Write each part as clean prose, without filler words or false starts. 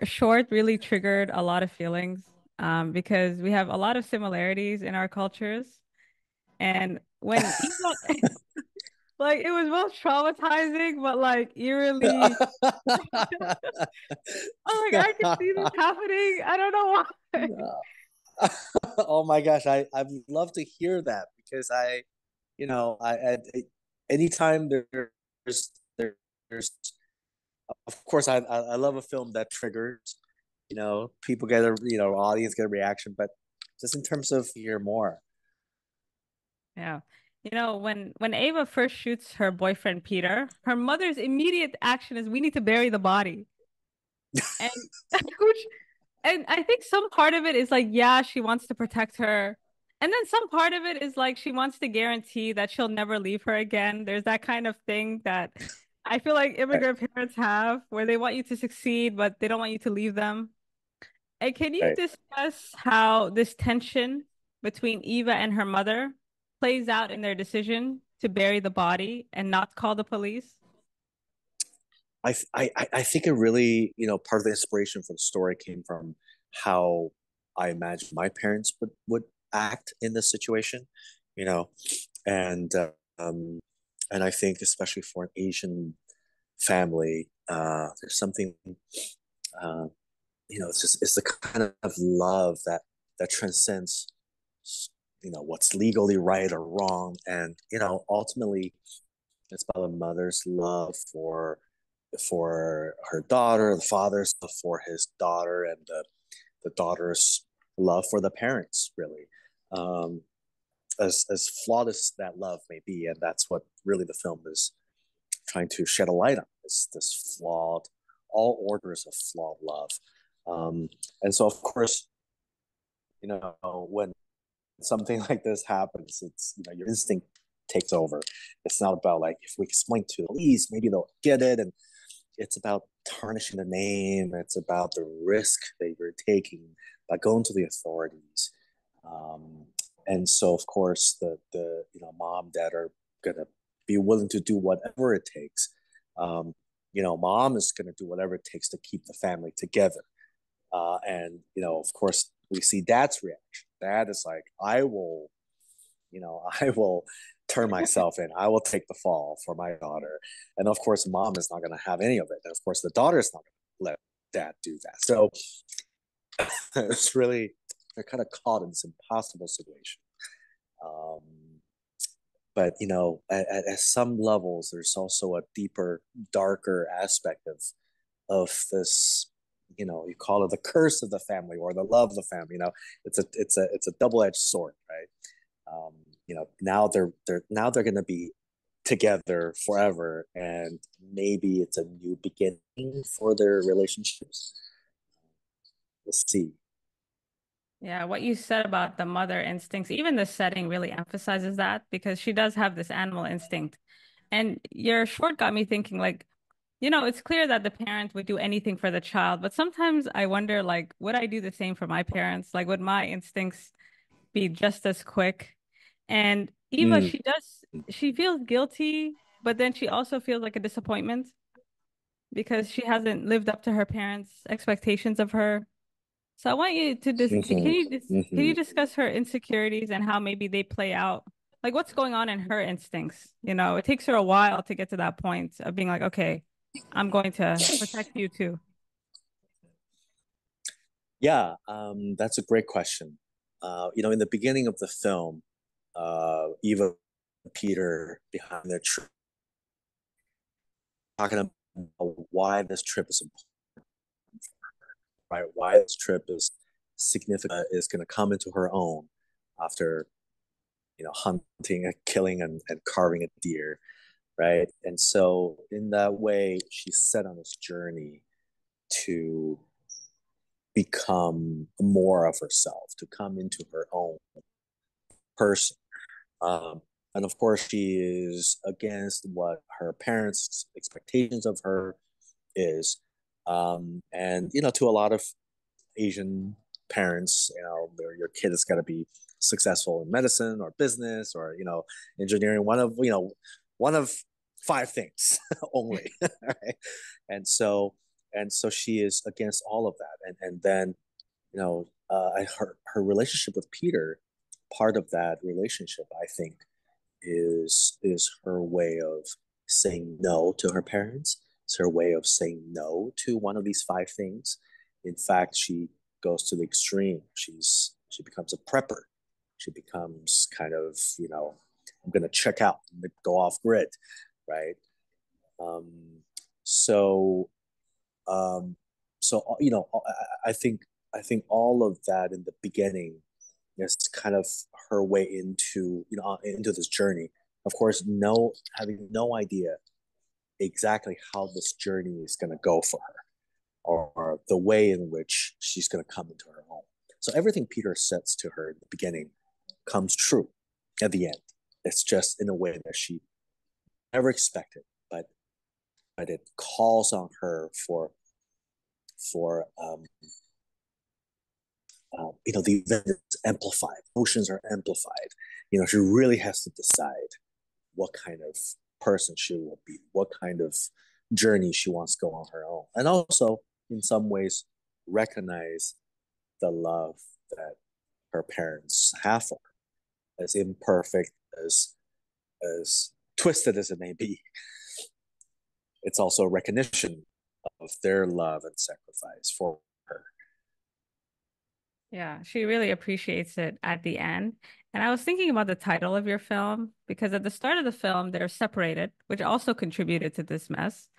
short really triggered a lot of feelings because we have a lot of similarities in our cultures. And when Eva, like, it was both traumatizing, but like eerily, oh, like I could see this happening. I don't know why. Oh my gosh, I'd love to hear that because I anytime there's of course I love a film that triggers, people get a audience get a reaction, but just in terms of hear more. Yeah. When Ava first shoots her boyfriend Peter, her mother's immediate action is we need to bury the body. And which and I think some part of it is like, yeah, she wants to protect her. And then some part of it is like she wants to guarantee that she'll never leave her again. There's that kind of thing that I feel like Right, immigrant parents have where they want you to succeed, but they don't want you to leave them. And can you right. discuss how this tension between Eva and her mother plays out in their decision to bury the body and not call the police? I think it really, part of the inspiration for the story came from how I imagine my parents would act in this situation, you know, and um, and I think especially for an Asian family, there's something, uh, it's the kind of love that transcends, what's legally right or wrong, and ultimately it's about a mother's love for her daughter, the father's love for his daughter, and the daughter's love for the parents, really. Um, as flawed as that love may be, and that's what really the film is trying to shed a light on, is this flawed, all orders of flawed love. And so, of course, when something like this happens, it's your instinct takes over. It's not about like if we explain to the police, maybe they'll get it, and it's about tarnishing the name. It's about the risk that you're taking by going to the authorities. Um, and so, of course, the mom dad are gonna be willing to do whatever it takes. Mom is gonna do whatever it takes to keep the family together. And of course, we see dad's reaction. Dad is like, I will turn myself in. I will take the fall for my daughter. And of course, mom is not going to have any of it. And of course, the daughter is not going to let dad do that. So it's really, they're kind of caught in this impossible situation. Um, but, at some levels, there's also a deeper, darker aspect of this, you call it the curse of the family or the love of the family. It's a double-edged sword, right? Now they're going to be together forever, and maybe it's a new beginning for their relationships. We'll see. Yeah, what you said about the mother instincts, even the setting really emphasizes that because she does have this animal instinct. And your short got me thinking, like, it's clear that the parent would do anything for the child, but sometimes I wonder, like, would I do the same for my parents? Like, would my instincts be just as quick? And Eva, Mm, she feels guilty, but then she also feels like a disappointment because she hasn't lived up to her parents' expectations of her. So I want you to mhm, can you mhm. discuss her insecurities and how maybe they play out? Like what's going on in her instincts? It takes her a while to get to that point of being like, okay, I'm going to protect you too. Yeah, that's a great question. In the beginning of the film, Eva and Peter behind the trip talking about why this trip is important, right? Why this trip is significant, is going to come into her own after hunting and killing and carving a deer, right? And so in that way, she's set on this journey to become more of herself, to come into her own person. Um, and of course, she is against what her parents' expectations of her is. And to a lot of Asian parents, your kid has got to be successful in medicine or business or engineering. One of five things only, right? And so and so she is against all of that. And then her relationship with Peter, part of that relationship, I think, is her way of saying no to her parents. It's her way of saying no to one of these five things. In fact, she goes to the extreme. She becomes a prepper. She becomes kind of, I'm going to check out, go off grid, right? Um, so um, I think all of that in the beginning is kind of her way into this journey. Of course, no having no idea exactly how this journey is going to go for her, or the way in which she's going to come into her own. So everything Peter says to her in the beginning comes true at the end. It's just in a way that she never expected, but it calls on her for the event is amplified, emotions are amplified. She really has to decide what kind of person she will be, what kind of journey she wants to go on her own, and also in some ways recognize the love that her parents have for her, as imperfect, as twisted as it may be. It's also a recognition of their love and sacrifice for her. Yeah, she really appreciates it at the end. And I was thinking about the title of your film because at the start of the film, they're separated, which also contributed to this mess.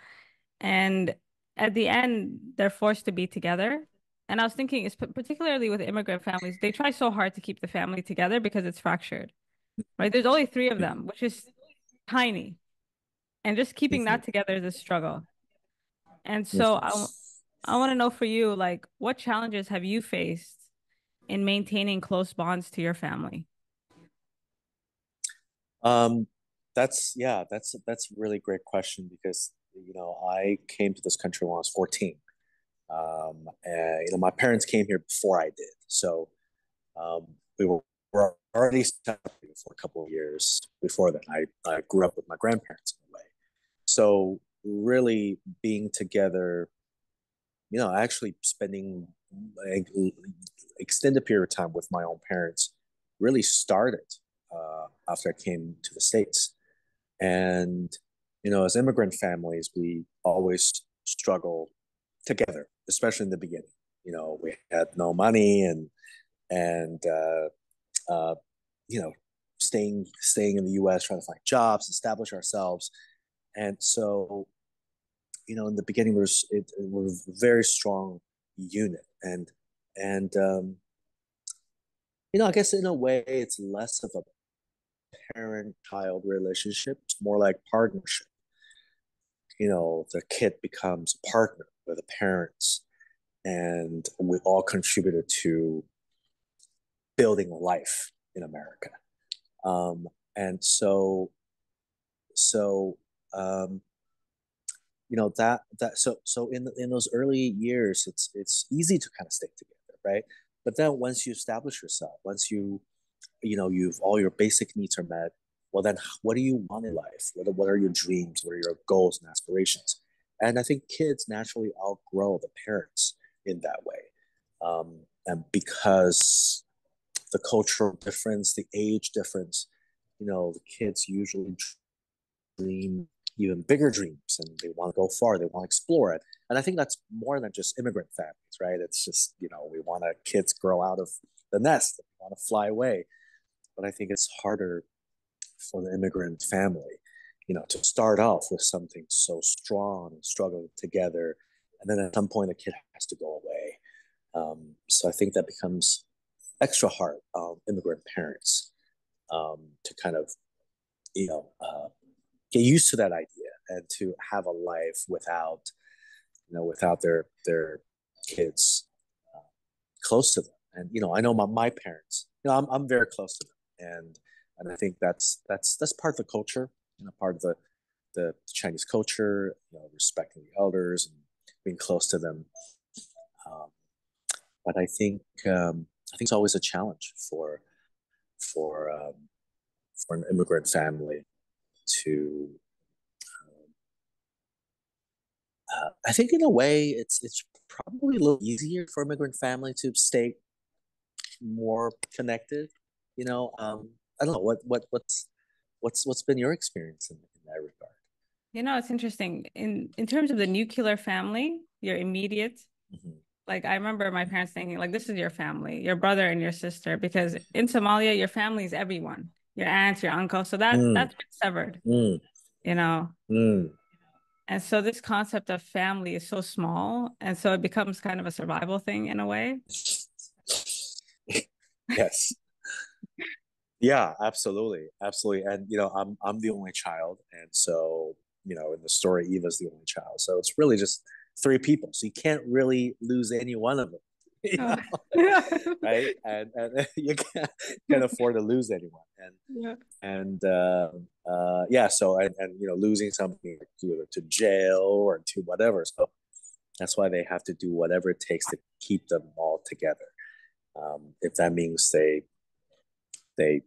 And at the end, they're forced to be together. And I was thinking, particularly with immigrant families, they try so hard to keep the family together because it's fractured, right? There's only three of them, which is tiny. And just keeping Mm-hmm. that together is a struggle. And so Mm-hmm. I want to know for you, like, what challenges have you faced in maintaining close bonds to your family? Um, that's a really great question because I came to this country when I was 14. And my parents came here before I did, so we were already separated for a couple of years before that. I grew up with my grandparents in a way, so really being together, actually spending like extended period of time with my own parents really started after I came to the States. And, as immigrant families, we always struggle together, especially in the beginning. We had no money and you know, staying in the U.S., trying to find jobs, establish ourselves. And so, in the beginning, was a very strong unit, and I guess in a way, it's less of a parent-child relationship. It's more like partnership. The kid becomes a partner with the parents, and we all contributed to building a life in America. Um, and so, um, so in those early years, it's easy to kind of stick together, right? But then once you establish yourself, once you've all your basic needs are met, well then what do you want in life? What are your dreams? What are your goals and aspirations? And I think kids naturally outgrow the parents in that way. And because the cultural difference, the age difference, the kids usually dream even bigger dreams, and they want to go far, they want to explore it. And I think that's more than just immigrant families, right? It's just, we want our kids grow out of the nest, we want to fly away. But I think it's harder for the immigrant family, to start off with something so strong and struggling together. And then at some point, the kid has to go away. So I think that becomes extra hard on immigrant parents to kind of, you know, uh, get used to that idea and to have a life without their kids uh, close to them. And I know my parents. I'm very close to them, and I think that's part of the culture. Part of the Chinese culture. Respecting the elders and being close to them. Um, but I think it's always a challenge for um, for an immigrant family to I think in a way it's probably a little easier for immigrant family to stay more connected. You know, I don't know what's been your experience in that regard. It's interesting. In terms of the nuclear family, your immediate, Hmm. like I remember my parents thinking, like, this is your family, your brother and your sister, because in Somalia, your family is everyone, your aunts, your uncle. So Mm, that's been severed, mm, you know. mm. And so this concept of family is so small, and so it becomes kind of a survival thing in a way. Yes. Yeah, absolutely. Absolutely. And I'm the only child. And so, in the story, Eva's the only child. So it's really just three people. So you can't really lose any one of them. You Oh. know, right? And you can't afford to lose anyone. Yeah. And yeah, so and losing somebody to jail or to whatever. So that's why they have to do whatever it takes to keep them all together. If that means they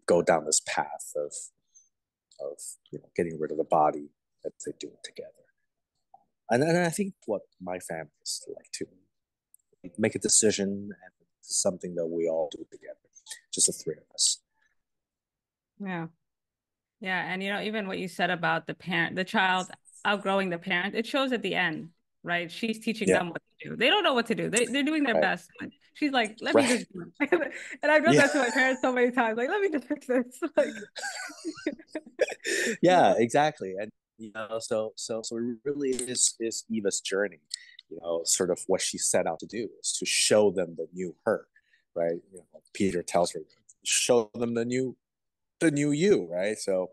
go down this path of getting rid of the body, that they do it together. And I think what my family is like to make a decision, and it's something that we all do together, just the three of us. Yeah. Yeah. And even what you said about the child outgrowing the parent, it shows at the end, right? She's teaching Yeah, them what to do. They don't know what to do. They're doing their right, best. But she's like, let me right. just do it. And I've done Yeah, that to my parents so many times. Like, let me just fix this. Like, yeah, yeah. exactly. And so it really is Eva's journey. Sort of what she set out to do is to show them the new her, right? Peter tells her, show them the new you, right? So,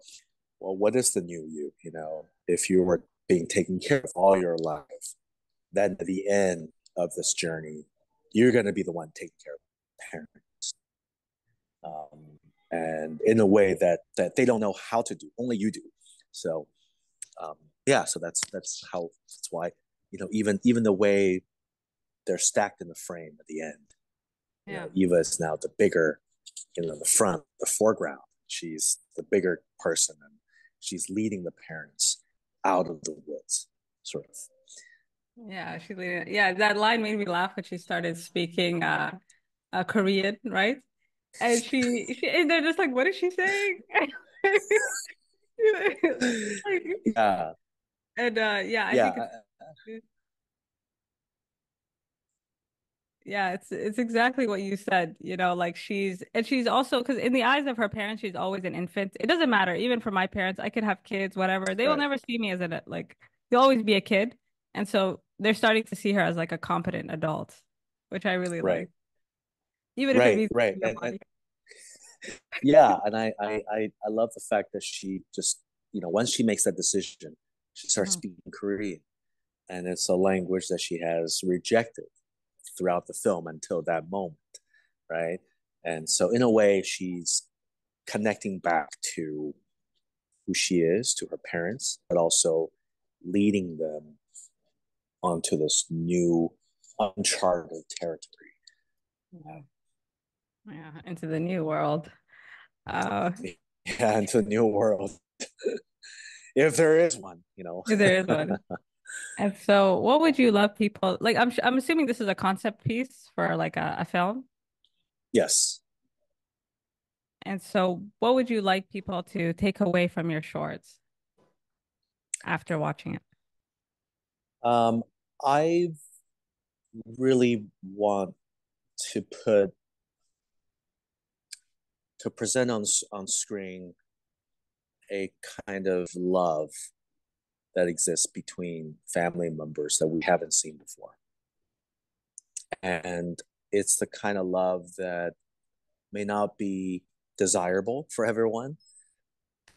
well, what is the new you? If you were being taken care of all your life, then at the end of this journey, you're going to be the one taking care of parents, and in a way that they don't know how to do. Only you do. So, um, yeah, so that's why even the way they're stacked in the frame at the end. Yeah. Eva is now the bigger, the front, the foreground. She's the bigger person, and she's leading the parents out of the woods, sort of. Yeah. Yeah. That line made me laugh when she started speaking Korean, right? And and they're just like, what is she saying? Like, Yeah, and yeah, I think yeah, yeah, it's exactly what you said, like she's also because in the eyes of her parents, she's always an infant. It doesn't matter, even for my parents, I could have kids, whatever. They will right, never see me as like you'll always be a kid. And so they're starting to see her as like a competent adult, which I really right, like, even if it right, means right, the and body. yeah, and I love the fact that she just once she makes that decision, she starts Mhm. speaking Korean, and it's a language that she has rejected throughout the film until that moment, right? And so in a way, she's connecting back to who she is, to her parents, but also leading them onto this new uncharted territory. Yeah. Yeah, into the new world. Uh, Yeah, into a new world, if there is one. there is one. And so, what would you love people like? I'm assuming this is a concept piece for like a film. Yes. And so, what would you like people to take away from your shorts after watching it? Um, I really want to put to present on screen a kind of love that exists between family members that we haven't seen before. And it's the kind of love that may not be desirable for everyone,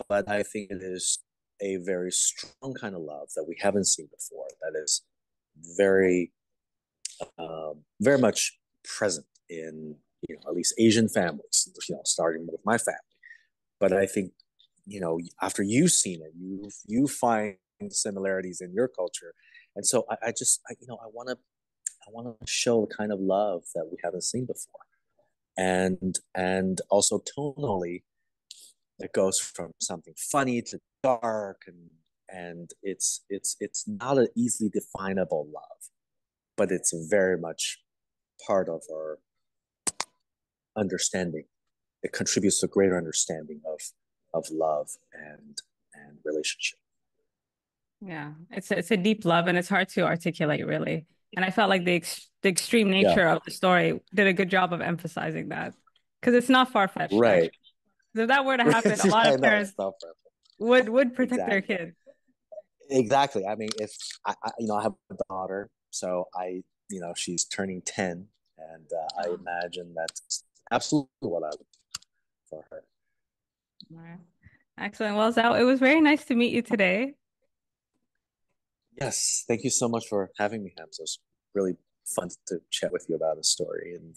but I think it is a very strong kind of love that we haven't seen before, that is very, very much present in, at least Asian families, starting with my family. But I think, after you've seen it, you find similarities in your culture. And so I just, I want to show the kind of love that we haven't seen before, and also tonally, it goes from something funny to dark, and it's not an easily definable love, but it's very much part of our understanding. It contributes to a greater understanding of love and relationship. Yeah, it's a deep love and it's hard to articulate really. And I felt like the extreme Yeah, nature of the story did a good job of emphasizing that because it's not far-fetched right. actually. 'Cause if that were to happen, a lot I of know parents it's not perfect. would protect their Exactly. kids. Exactly. I mean, if I have a daughter, so she's turning 10, and I Oh, imagine that's absolutely what I would do for her. all right. Excellent. Well, Zhao, it was very nice to meet you today. Yes, thank you so much for having me, Hamza. It was really fun to chat with you about a story and